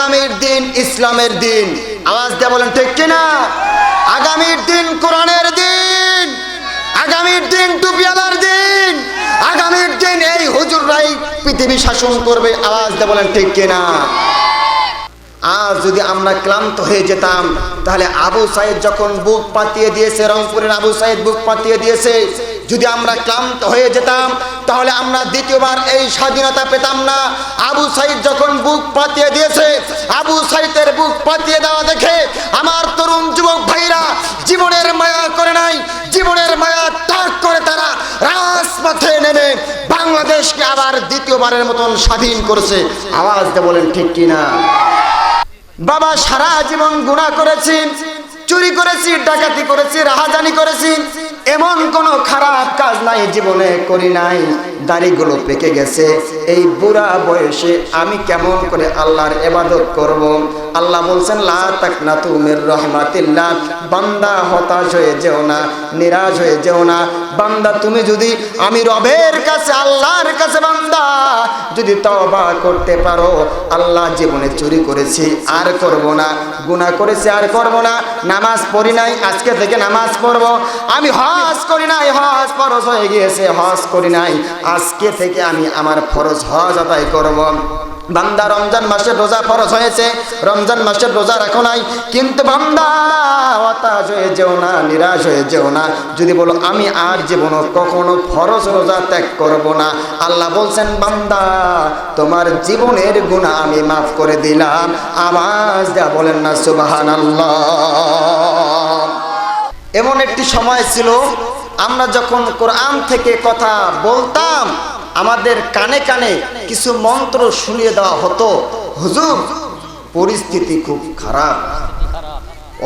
আগামীর দিন ইসলামের দিন। আওয়াজ দিয়ে বলেন ঠিক কিনা? আগামীর দিন কোরআনের দিন, আগামীর দিন টুপিওয়ালার দিন, আগামীর দিন এই হুজুররাই পৃথিবী শাসন করবে। আওয়াজ দিয়ে বলেন ঠিক কিনা? আজ যদি আমরা ক্লান্ত হয়ে যেতাম, তাহলে আবু সাইদ যখন বুক পাতিয়ে দিয়েছে, রংপুরের আবু সাইদ বুক পাতিয়ে দিয়েছে, যদি আমরা ক্লান্ত হয়ে যেতাম তাহলে আমরা দ্বিতীয়বার এই স্বাধীনতা পেতাম না। আবু সাইদ যখন বুক পাতিয়ে দিয়েছে, আবু সাইদের বুক পাতিয়ে দেওয়া দেখে আমার তরুণ যুবক ভাইরা জীবনের মায়া করে নাই, জীবনের মায়া ত্যাগ করে তারা রাজপথে নেমে বাংলাদেশকে আবার দ্বিতীয়বারের মতন স্বাধীন করেছে। আওয়াজ দিয়ে বলেন ঠিক কিনা? বাবা, সারা জীবন গুনাহ করেছি, চুরি করেছি, ডাকাতি করেছি, রাহাজানি করেছি, এমন কোন খারাপ কাজ নাই জীবনে করি নাই। দাড়িগুলো পেকে গেছে, এই বুড়া বয়সে আমি কেমন করে আল্লাহর ইবাদত করব? আল্লাহ বলছেন লা তাকনাতু মির রাহমাতিল্লাহ, বান্দা হতাশ হয়ে যেও না, নিরাশ হয়ে যেও না। বান্দা তুমি যদি আমি রবের কাছে, আল্লাহর কাছে বান্দা যদি তওবা করতে পারো, আল্লাহ জীবনে চুরি করেছি আর করব না, গুনাহ করেছি আর করব না, নামাজ পড়ি নাই আজকে থেকে নামাজ পড়ব, আমি হজ করি নাই হজ ফরজ হয়ে গিয়েছে হজ করি নাই, আজকে থেকে আমি আমার ফরজ হজ আদায় করব। বান্দা রমজান মাসের রোজা ফরজ হয়েছে, রমজান মাসের রোজা রাখো নাই, কিন্তু বান্দা হতাশ হয়ে যেও না, নিরাশ হয়ে যেও না। যদি বলো আমি আর জীবনে কখনো ফরজ রোজা ত্যাগ করব না, আল্লাহ বলছেন বান্দা তোমার জীবনের গুনাহ আমি মাফ করে দিলাম। আওয়াজ দেয়া বলেন না সুবহানাল্লাহ। এমন একটি সময় ছিল আমরা যখন কোরআন থেকে কথা বলতাম, আমাদের কানে কানে কিছু মন্ত্র শুনিয়ে দেওয়া হতো, হুজুর পরিস্থিতি খুব খারাপ,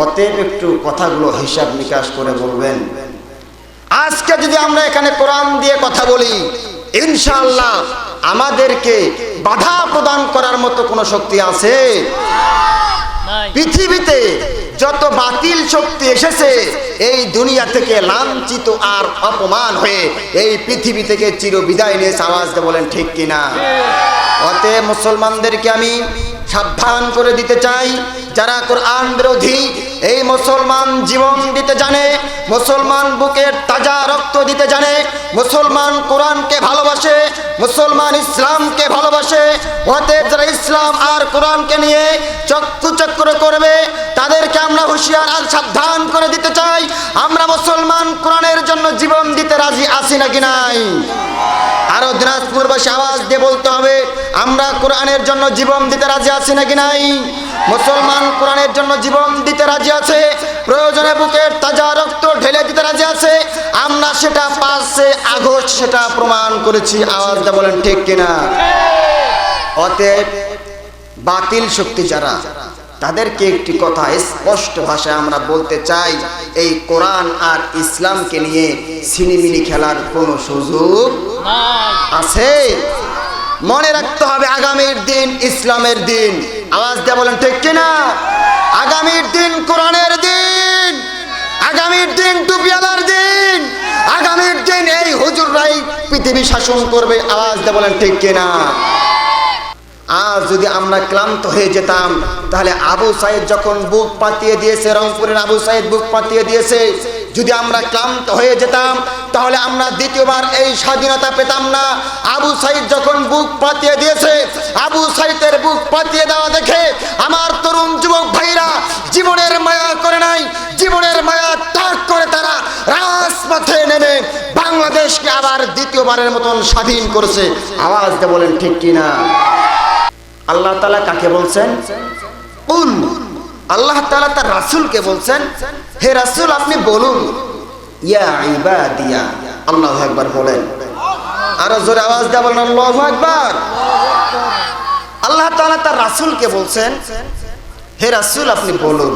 অতএব একটু কথাগুলো হিসাব নিকাশ করে বলবেন। আজকে যদি আমরা এখানে কোরআন দিয়ে কথা বলি, ইনশাআল্লাহ আমাদেরকে বাধা প্রদান করার মতো কোনো শক্তি আছে? পৃথিবীতে যত বাতিল শক্তি এসেছে এই দুনিয়া থেকে লাঞ্ছিত আর অপমান হয়ে এই পৃথিবী থেকে চিরবিদায় নিয়েছে। আওয়াজ দিয়ে বলেন ঠিক কিনা? অতএব মুসলমানদেরকে আমি সাবধান করে দিতে চাই, যারা কোরআন বিরোধী, এই মুসলমান জীবন দিতে জানে, মুসলমান বুকের তাজা রক্ত দিতে জানে, মুসলমান কোরআনকে ভালোবাসে, মুসলমান ইসলামকে ভালোবাসে, অতএব যারা ইসলাম আর কোরআনকে নিয়ে চক্ষুচক্র করবে তাদেরকে আমরা হুঁশিয়ার আর সাবধান করে দিতে চাই। আমরা মুসলমান কোরআনের জন্য জীবন দিতে রাজি আছি নাকি নাই? আরো দিনাজপুরবাসী আওয়াজ দিয়ে বলতে হবে, আমরা কোরআনের জন্য জীবন দিতে রাজি আছি নাকি নাই? মুসলমান কোরআনের জন্য জীবন দিতে রাজি আছে, প্রয়োজনে বুকের তাজা রক্ত ঢেলে দিতে রাজি আছে। আমরা সেটা 5 আগস্ট সেটা প্রমাণ করেছি। আওয়াজ দিয়ে বলেন ঠিক কিনা? অতএব বাতিল শক্তি যারা, তাদেরকে একটি কথা স্পষ্ট ভাষায় আমরা বলতে চাই, এই কোরআন আর ইসলামকে নিয়ে ছিনিমিনি খেলার কোনো সুযোগ আছে? মনে রাখতে হবে আগামীর দিন ইসলামের দিন। আওয়াজ দিয়ে বলেন ঠিক কিনা? আগামীর দিন কোরআনের দিন, আগামীর দিন টুপিওয়ালার দিন, আগামীর দিন এই হুজুররাই পৃথিবী শাসন করবে। আওয়াজ দিয়ে বলেন ঠিক কিনা? আজ যদি আমরা ক্লান্ত হয়ে যেতাম, তাহলে আবু সাইদ যখন বুক পাতিয়ে দিয়েছে, রংপুরের আবু সাইদ বুক পাতিয়ে দিয়েছে, যদি আমরা ক্লান্ত হয়ে যেতাম তাহলে আমরা দ্বিতীয়বার এই স্বাধীনতা পেতাম না। আবু সাইদ যখন বুক পাতিয়ে দিয়েছে, আবু সাইদের বুক পাতিয়ে দেওয়া দেখে আমার তরুণ যুবক ভাইরা জীবনের মায়া করে নাই, জীবনের মায়া ত্যাগ করে তারা রাজপথে নেমে বাংলাদেশকে আবার দ্বিতীয়বারের মতন স্বাধীন করেছে। আওয়াজ দিয়ে বলেন ঠিক কিনা? আল্লাহ তাআলা কাকে বলছেন? কুল। আল্লাহ তাআলা তার রাসূলকে বলছেন, হে রাসূল আপনি বলুন, ইয়া ইবাদিয়া। আল্লাহু আকবার বলেন, আরো জোরে আওয়াজ দিয়ে বলেন আল্লাহু আকবার। আল্লাহ তাআলা তার রাসূলকে বলছেন, হে রাসূল আপনি বলুন,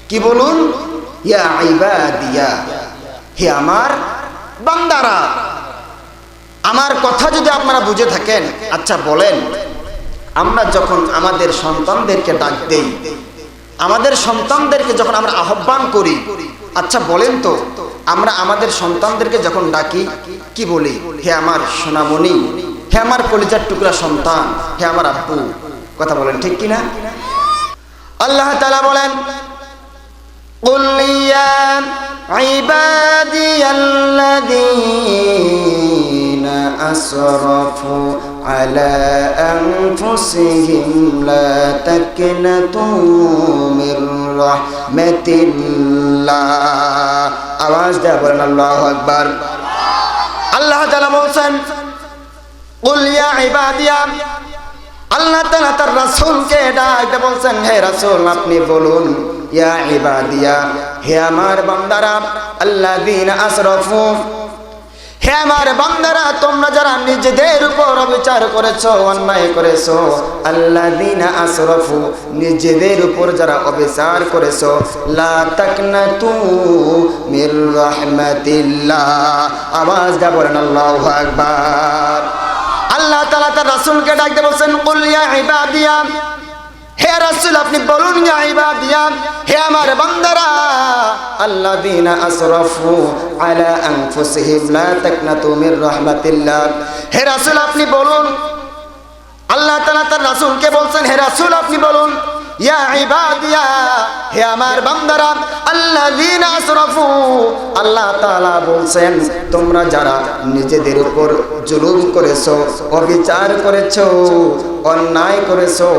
কি বলুন? ইয়া ইবাদিয়া, হে আমার বান্দারা। আমার কথা যদি আপনারা বুঝে থাকেন, আচ্ছা বলেন, আমরা যখন আমাদের সন্তানদেরকে ডাক দেই, আমাদের সন্তানদেরকে যখন আমরা আহ্বান করি, আচ্ছা বলেন তো আমরা আমাদের সন্তানদেরকে যখন ডাকি কি বলি? হে আমার সোনামণি, হে আমার কলিজার টুকরা সন্তান, হে আমার আব্বু, কথা বলেন ঠিক কিনা? আল্লাহ তাআলা বলেন قل يا عبادي الذين أسرفوا على أنفسهم لا تقنطوا من رحمة الله আওয়াজ দিয়ে বলেন আল্লাহু আকবার। আল্লাহ তাআলা বলেন قل يا عبادي, আল্লাহ তাআলা তার রাসূলকে ডাকতে বলছেন, হে রাসূল আপনি বলুন, ইয়া ইবাদিয়া, হে আমার বান্দারা, আল্লাযীনা আসরাফু, হে আমার বান্দারা তোমরা যারা নিজেদের উপর অবিচার করেছো, অন্যায় করেছো, আল্লাযীনা আসরাফু, নিজেদের উপর যারা অবিচার করেছো, লা তাকনাতু মির রাহমাতিল্লাহ, আওয়াজ দিয়ে বলেন আল্লাহু আকবার। আল্লাহ তাআলা তার রাসূলকে ডাকতে বলছেন কুল ইয়া ইবাদিয়া, হে রাসূল আপনি বলুন, ইয়া ইবাদিয়া, হে আমার বান্দারা, আল্লাযীনা আসরাফু আলা আনফুসিহিম লা তাকনাতু মির রাহমাতিল্লাহ, হে রাসূল আপনি বলুন, আল্লাহ তাআলা তার রাসূলকে বলছেন, হে রাসূল আপনি বলুন, ইয়া ইবাদিয়া, হে আমার বান্দারা, আল্লাযীনা আসরাফু, আল্লাহ তাআলা বলছেন তোমরা যারা নিজেদের উপর জুলুম করেছো, অবিচার করেছো, অন্যায় করেছো,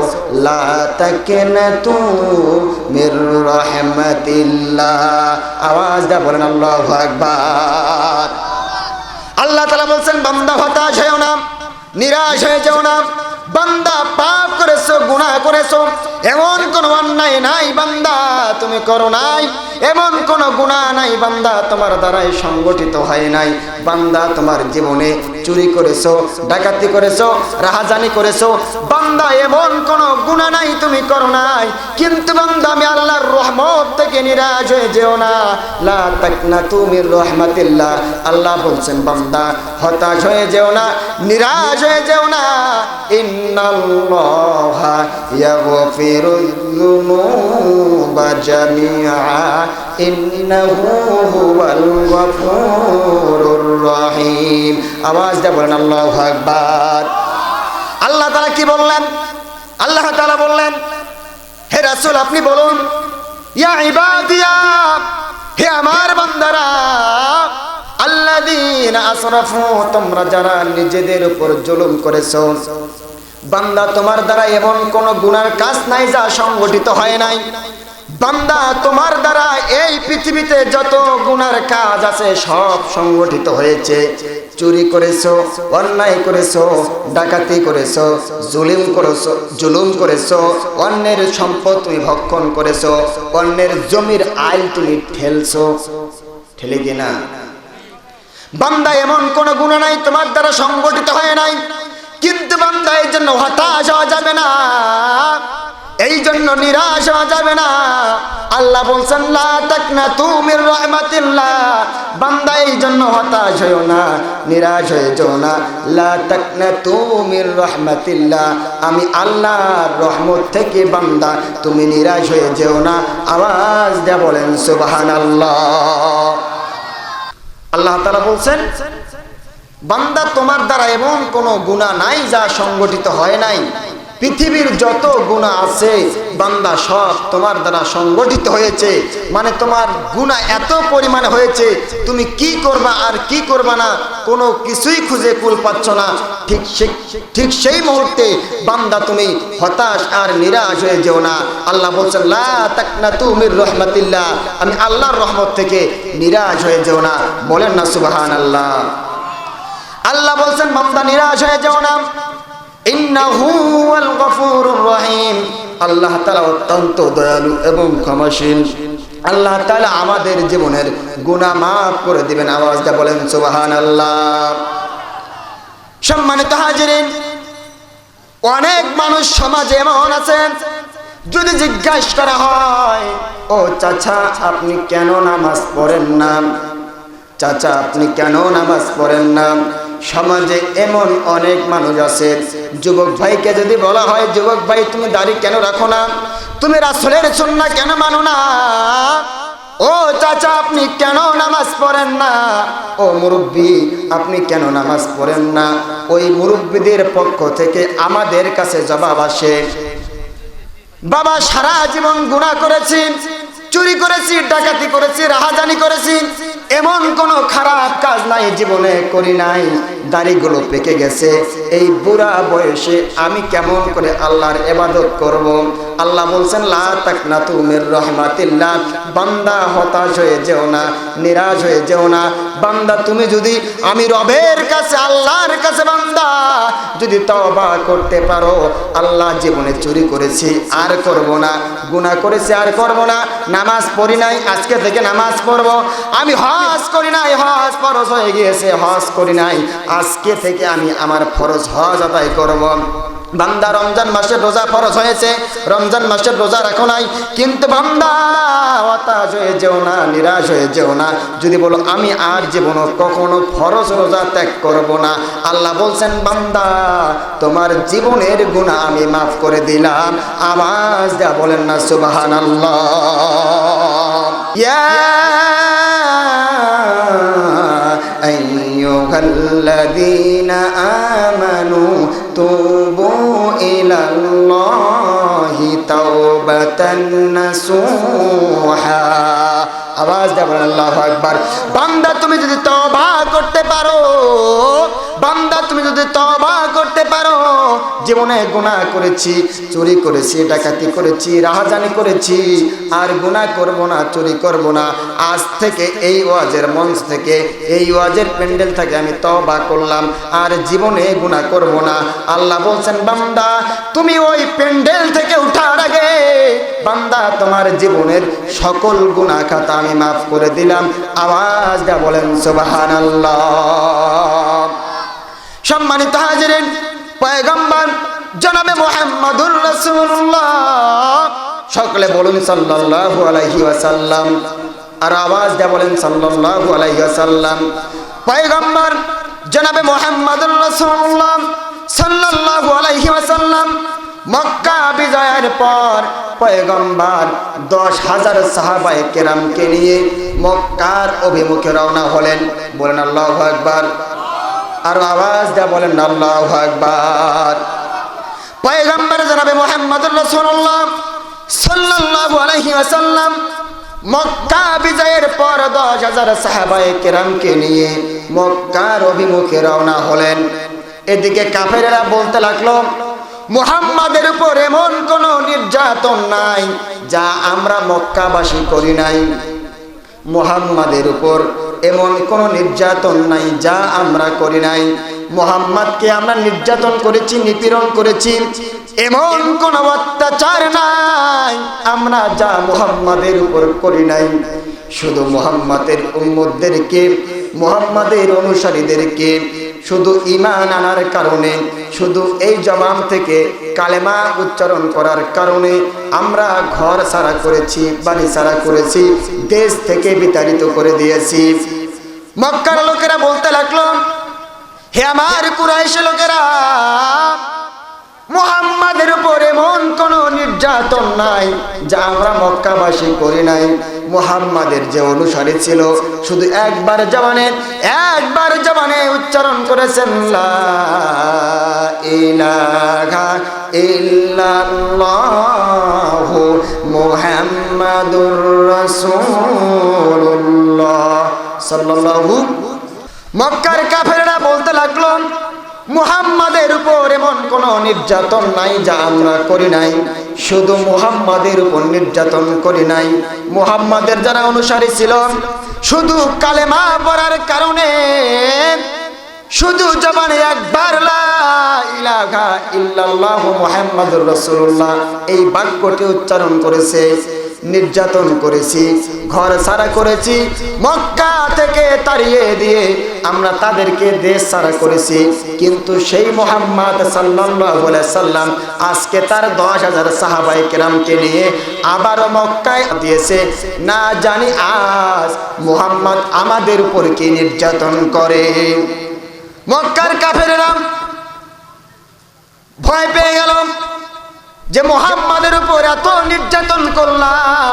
লা তাকনাতু মির রাহমাতিল্লাহ, আওয়াজ দিয়ে বলেন আল্লাহু আকবার। আল্লাহ তাআলা বলছেন বান্দা হতাশ হয়ো না, নিরাশ হয়ে যাও না, বান্দা পাপ করেছো, গুনাহ করেছো, এমন কোন অন্যায় নাই বান্দা তুমি করো নাই, এমন কোন গুনাহ নাই বান্দা তোমার দ্বারাই সংগঠিত হয় নাই, বান্দা তোমার জীবনে চুরি করেছো, ডাকাতি করেছো, রাহাজানি করেছো, বান্দা এমন কোন গুনাহ নাই তুমি করো নাই, কিন্তু বান্দা আমি আল্লাহর রহমত থেকে নিরাশ হয়ে যেও না, লা তাকনাতু মির রাহমাতিল্লাহ, আল্লাহ বলছেন বান্দা হতাশ হয়ে যেও না, নিরাশ হয়ে যেও না, ইন্নাল্লাহা ইয়াগফিরুয যুনুবা জামিআ ইন্নাহু হুয়াল গফুরুর রহিম, আওয়াজ দিয়ে বলেন আল্লাহু আকবার। আল্লাহ তাআলা কি বললেন? আল্লাহ তাআলা বললেন, হে রাসূল আপনি বলুন, ইয়া ইবাদিয়া, হে আমার বান্দারা, আল্লাযীনা আসরাফু, তোমরা যারা নিজেদের উপর জুলুম করেছো, বান্দা তোমার দ্বারা এমন কোন গুনার কাজ নাই যা সংগঠিত হয় নাই, বান্দা তোমার দ্বারা এই পৃথিবীতে যত গুনার কাজ আছে সব সংগঠিত হয়েছে, চুরি করেছো, অন্যায় করেছো, ডাকাতি করেছো, জুলুম করেছো, অন্যের সম্পদ তুমি ভক্ষণ করেছো, অন্যের জমির আইল তুমি ঠেলে কিনা, বান্দা এমন কোন গুনাহ নাই তোমার দ্বারা সংগঠিত হয় নাই, কিন্তু বান্দা এই জন্য হতাশ হওয়া যাবে না, এই জন্য নিরাশ হওয়া যাবে না। আল্লাহ বলছেন লা তাকনাতু মির রাহমাতিল্লাহ, বান্দা এই জন্য হতাশ হয়ো না, নিরাশ হয়ে যেও না, লা তাকনাতু মির রাহমাতিল্লাহ, আমি আল্লাহর রহমত থেকে বান্দা তুমি নিরাশ হয়ে যেও না, আওয়াজ দিয়ে বলেন সুবহানাল্লাহ। আল্লাহ তাআলা বলছেন বান্দা তোমার দ্বারা এমন কোন গুনাহ নাই যা সংগঠিত হয় নাই, পৃথিবীর যত গুনাহ আছে বান্দা সব তোমার দ্বারা সংগঠিত হয়েছে, মানে তোমার গুনাহ এত পরিমাণে হয়েছে তুমি কি করবা আর কি করবা না কোনো কিছুই খুঁজে কুল পাচ্ছ না, ঠিক সেই মুহূর্তে বান্দা তুমি হতাশ আর নিরাশ হয়ে যেও না। আল্লাহ বলছেন লা তাকনাতু মির রাহমাতিল্লাহ, আমি আল্লাহর রহমত থেকে নিরাশ হয়ে যেও না, বলেন না সুবহানাল্লাহ। আল্লাহ বলছেন বান্দা নিরাশ হয়ে যেও না, ইন্নাহু হুয়াল গফুরুর রহিম, আল্লাহ তাআলা অত্যন্ত দয়ালু এবং ক্ষমাশীল, আল্লাহ তাআলা আমাদের জীবনের গুনাহ মাফ করে দিবেন, আওয়াজটা বলেন সুবহানাল্লাহ। সম্মানিত হাজিরিন, অনেক মানুষ সমাজে এমন আছেন যদি জিজ্ঞাসা করা হয় ও চাচা আপনি কেন নামাজ পড়েন না, চাচা আপনি কেন নামাজ পড়েন না, সমাজে এমন অনেক মানুষ আছে, যুবক ভাইকে যদি বলা হয় যুবক ভাই তুমি দাড়ি কেন রাখো না, তুমি রাসূলের সুন্নাহ কেন মানো না, ও চাচা আপনি কেন নামাজ পড়েন না, ও মুরব্বী আপনি কেন নামাজ পড়েন না, ওই মুরব্বীদের পক্ষ থেকে আমাদের কাছে জবাব আসে, বাবা সারা জীবন গুনাহ করেছি, চুরি করেছি, ডাকাতি করেছি, রাহাজানি করেছি, এমন কোনো খারাপ কাজ নাই জীবনে করি নাই, দাড়িগুলো পেকে গেছে, এই বুড়া বয়সে আমি কেমন করে আল্লাহর ইবাদত করব। আল্লাহ বলছেন লা তাকনাতু মির রাহমাতিল্লাহ, বান্দা হতাশ হয়ে যেও না, নিরাশ হয়ে যেও না। বান্দা তুমি যদি আমি রবের কাছে আল্লাহর কাছে বান্দা যদি তওবা করতে পারো, আল্লাহ জীবনে চুরি করেছি আর করব না, গুনাহ করেছি আর করব না, নামাজ পড়ি নাই আজকে থেকে নামাজ পড়ব, আমি হজ করি নাই হজ ফরজ হয়ে গিয়েছে হজ করি নাই আজকে থেকে আমি আমার ফরজ হজ আদায় করব। বান্দা রমজান মাসের রোজা ফরজ হয়েছে, রমজান মাসের রোজা রাখো নাই, কিন্তু বান্দা হতাশ হয়ে যেও না, নিরাশ হয়ে যেও না, যদি বলো আমি আর জীবনে কখনো ফরজ রোজা ত্যাগ করব না, আল্লাহ বলছেন বান্দা তোমার জীবনের গুনাহ আমি মাফ করে দিলাম। আওয়াজ দেয়া বলেন না সুবহানাল্লাহ। ইয়া আইয়ুহাল্লাযীনা আমানু তুবু ইলাল্লাহি তাওবাতান নাসুহা। আওয়াজ দেয়া বলেন আল্লাহু আকবার। বান্দা তুমি যদি তওবা করতে পারো, বান্দা তুমি যদি তওবা করতে পারো, জীবনে গুনাহ করেছি, চুরি করেছি, ডাকাতি করেছি, রাহাজানি করেছি, আর গুনাহ করব না, চুরি করব না, আজ থেকে এই ওয়াজের মঞ্চ থেকে এই ওয়াজের প্যান্ডেল থেকে আমি তওবা করলাম, আর জীবনে গুনাহ করব না। আল্লাহ বলছেন বান্দা তুমি ওই প্যান্ডেল থেকে উঠার আগে বান্দা তোমার জীবনের সকল গুনাহ খাতা আমি মাফ করে দিলাম। আওয়াজ দেয়া বলেন সুবহানাল্লাহ। সম্মানিত হাজিরিন, পয়গম্বর জনাবে মুহাম্মদুর রাসূলুল্লাহ, সকলে বলুন সাল্লাল্লাহু আলাইহি ওয়াসাল্লাম, আর আওয়াজ দেয়া বলেন সাল্লাল্লাহু আলাইহি ওয়াসাল্লাম। পয়গম্বর জনাবে মুহাম্মদুর রাসূলুল্লাহ সাল্লাল্লাহু আলাইহি ওয়াসাল্লাম মক্কা বিজয়ের পর পয়গম্বর 10,000 সাহাবায়ে কেরামকে নিয়ে মক্কার অভিমুখে রওনা হলেন। বলেন আল্লাহু আকবার। আর আওয়াজ দেয়া বলেন আল্লাহু আকবার। পয়গম্বর জনাবে মুহাম্মদুর রাসূলুল্লাহ সাল্লাল্লাহু আলাইহি ওয়াসাল্লাম মক্কা বিজয়ের পর 10,000 সাহাবায়ে কেরামকে নিয়ে মক্কার অভিমুখে রওনা হলেন। এদিকে কাফেরেরা বলতে লাগলো মুহাম্মাদের উপর এমন কোন নির্যাতন নাই যা আমরা মক্কাবাসী করি নাই, মুহাম্মাদের উপর এমন কোন নির্যাতন নাই যা আমরা করি নাই, মুহাম্মাদকে আমরা নির্যাতন করেছি, নিপীড়ন করেছি, এমন কোন অত্যাচার নাই আমরা যা মুহাম্মাদের উপর করি নাই। শুধু মুহাম্মাদের উম্মতদেরকে, মুহাম্মাদের অনুসারীদেরকে শুধু ঈমান আনার কারণে, শুধু এই জবান থেকে কালেমা উচ্চারণ করার কারণে আমরা ঘর ছাড়া করেছি, বাড়ি ছাড়া করেছি, দেশ থেকে বিতাড়িত করে দিয়েছি। মক্কার লোকেরা বলতে লাগলো হে আমার কুরাইশ লোকেরা, মুহাম্মাদের উপর এমন কোন নির্যাতন নাই যা আমরা মক্কাবাসী করি নাই। মুহাম্মাদের যে অনুসারী ছিল শুধু একবার জবানে উচ্চারণ করেছেন লা ইলাহা ইল্লাল্লাহু মুহাম্মাদুর রাসূলুল্লাহ সাল্লাল্লাহু। মক্কার কাফেররা বলতে লাগলো মুহাম্মাদের উপর এমন কোন নির্যাতন নাই যা আমরা করি নাই, শুধু মুহাম্মাদের উপর নির্যাতন করি নাই। মুহাম্মাদের যারা অনুসারী ছিল শুধু কালেমা পড়ার কারণে, শুধু জবানে একবার লা ইলাহা ইল্লাল্লাহু মুহাম্মাদুর রাসূলুল্লাহ এই বাক্যটি উচ্চারণ করেছে, নির্যাতন করেছি, ঘর ছাড়া করেছি, মক্কা থেকে তাড়িয়ে দিয়ে আমরা তাদেরকে দেশ ছাড়া করেছি। কিন্তু সেই মুহাম্মদ সাল্লাল্লাহু আলাইহি সাল্লাম আজকে তার 10,000 সাহাবায়ে কেরামকে নিয়ে আবারও মক্কায় দিয়েছে। না জানি আজ মুহাম্মদ আমাদের উপর কি নির্যাতন করে। মক্কার কাফেররা ভয় পেয়ে গেল যে মুহাম্মাদের উপর এত নির্যাতন করলাম,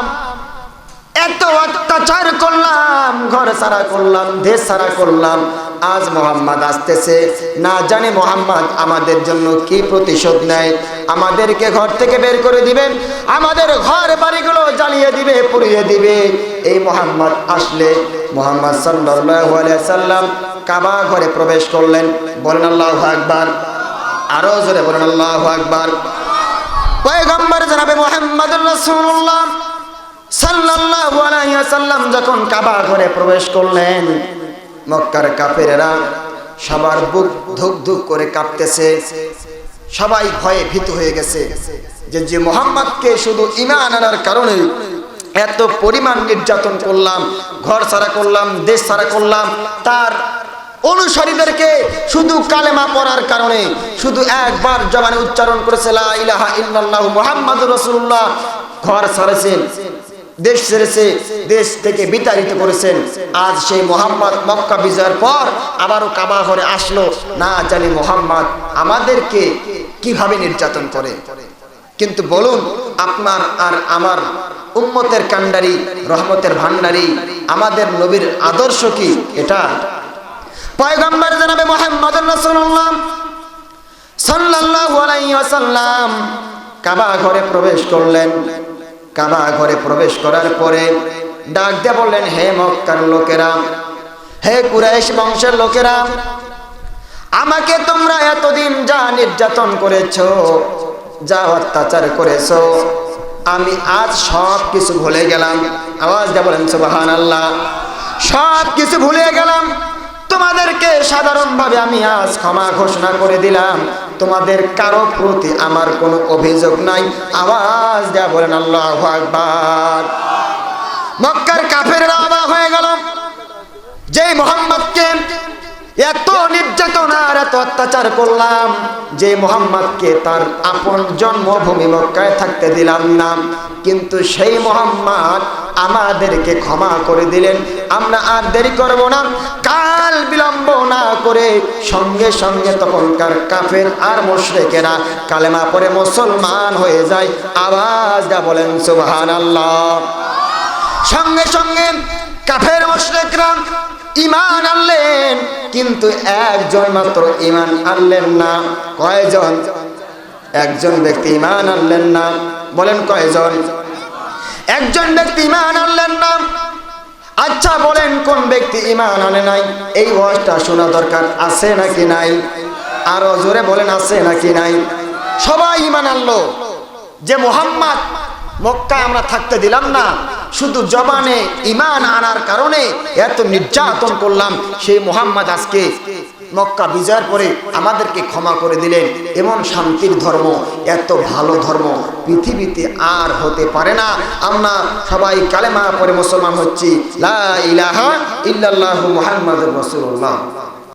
এত অত্যাচার করলাম, ঘর ছাড়া করলাম, দেশ ছাড়া করলাম, আজ মোহাম্মদ আসতেছে, না জানি মোহাম্মদ আমাদের জন্য কি প্রতিশোধ নেয়। আমাদেরকে ঘর থেকে বের করে দিবেন, আমাদের ঘর বাড়িগুলো জ্বালিয়ে দিবে, পুড়িয়ে দিবে। এই মোহাম্মদ আসলে মোহাম্মদ সাল্লাল্লাহু আলাইহি সাল্লাম কাবা ঘরে প্রবেশ করলেন। বলেন আল্লাহু আকবার। আরো জোরে বলেন আল্লাহু আকবার। পয়গম্বর জনাবে মুহাম্মদুর রাসূলুল্লাহ সাল্লাল্লাহু আলাইহি ওয়াসাল্লাম যখন কাবা ঘরে প্রবেশ করলেন, মক্কার কাফেরেরা সবার বুক ধুক ধুক করে কাঁপতেছে, সবাই ভয়ে ভীত হয়ে গেছে যে মুহাম্মদকে শুধু ঈমান আনার কারণে এত পরিমাণ নির্যাতন করলাম, ঘর ছাড়া করলাম, দেশ ছাড়া করলাম, তার অনুসারীদেরকে শুধু কালেমা পড়ার কারণে শুধু একবার জবানে উচ্চারণ করেছে লা ইলাহা ইল্লাল্লাহু মুহাম্মাদুর রাসূলুল্লাহ, ঘর ছাড়েছেন, দেশ ছেড়েছে, দেশ থেকে বিতাড়িত করেছেন। আজ সেই মোহাম্মদ মক্কা বিজয়ের পর আবারও কাবা ঘরে আসলো, না জানি মোহাম্মদ আমাদেরকে কিভাবে নির্যাতন করে। কিন্তু বলুন, আপনার আর আমার উম্মতের কান্ডারি, রহমতের ভান্ডারি আমাদের নবীর আদর্শ কি এটা? পয়গম্বর জনাবে মুহাম্মদুর রাসূলুল্লাহ সাল্লাল্লাহু আলাইহি ওয়াসাল্লাম কাবা ঘরে প্রবেশ করলেন। কাবা ঘরে প্রবেশ করার পরে ডাক দিয়ে বললেন, হে মক্কার লোকেরা, হে কুরাইশ বংশের লোকেরা, আমাকে তোমরা এতদিন যা নির্যাতন করেছো, যা অত্যাচার করেছো, আমি আজ সব কিছু ভুলে গেলাম। আওয়াজ দিয়ে বলেন সুবহানাল্লাহ। সব কিছু ভুলে গেলাম, তোমাদেরকে সাধারণভাবে আমি আজ ক্ষমা ঘোষণা করে দিলাম, তোমাদের কারো প্রতি আমার কোনো অভিযোগ নাই। আওয়াজ দেয়া বলেন আল্লাহু আকবার। মক্কার কাফেররা অবাক হয়ে গেল, যে মুহাম্মদকে এত নির্যাতন আর এত অত্যাচার করলাম, যে মুহাম্মদকে তার আপন জন্মভূমি মক্কায় থাকতে দিলাম না, কিন্তু সেই মুহাম্মদ আমাদেরকে ক্ষমা করে দিলেন। আমরা আর দেরি করব না, কাল বিলম্ব না করে সঙ্গে সঙ্গে তখনকার কাফের আর মুশরিকেরা কালেমা পড়ে মুসলমান হয়ে যায়। আওয়াজ দেয়া বলেন সুবহানাল্লাহ। সঙ্গে সঙ্গে কাফের মুশরিকরা ঈমান আনলেন, কিন্তু একজন মাত্র ঈমান আনলেন না। কয়জন? একজন ব্যক্তি ঈমান আনলেন না। বলেন কয়জন? একজন ব্যক্তি ঈমান আনলেন না। আচ্ছা বলেন, কোন ব্যক্তি ঈমান আনে নাই? এই ওয়াজটা শোনা দরকার, আছে নাকি নাই? আরো জোরে বলেন, আছে নাকি নাই? সবাই ঈমান আনলো যে মুহাম্মদ মক্কায় আমরা থাকতে দিলাম না, শুধু জবানে ঈমান আনার কারণে এত নির্যাতন করলাম, সেই মুহাম্মদ আজকে মক্কা বিজয়ের পরে আমাদেরকে ক্ষমা করে দিলেন। এমন শান্তির ধর্ম, এত ভালো ধর্ম পৃথিবীতে আর হতে পারে না। আমরা সবাই কালেমা পড়ে মুসলমান হচ্ছি, লা ইলাহা ইল্লাল্লাহু মুহাম্মাদুর রাসূলুল্লাহ।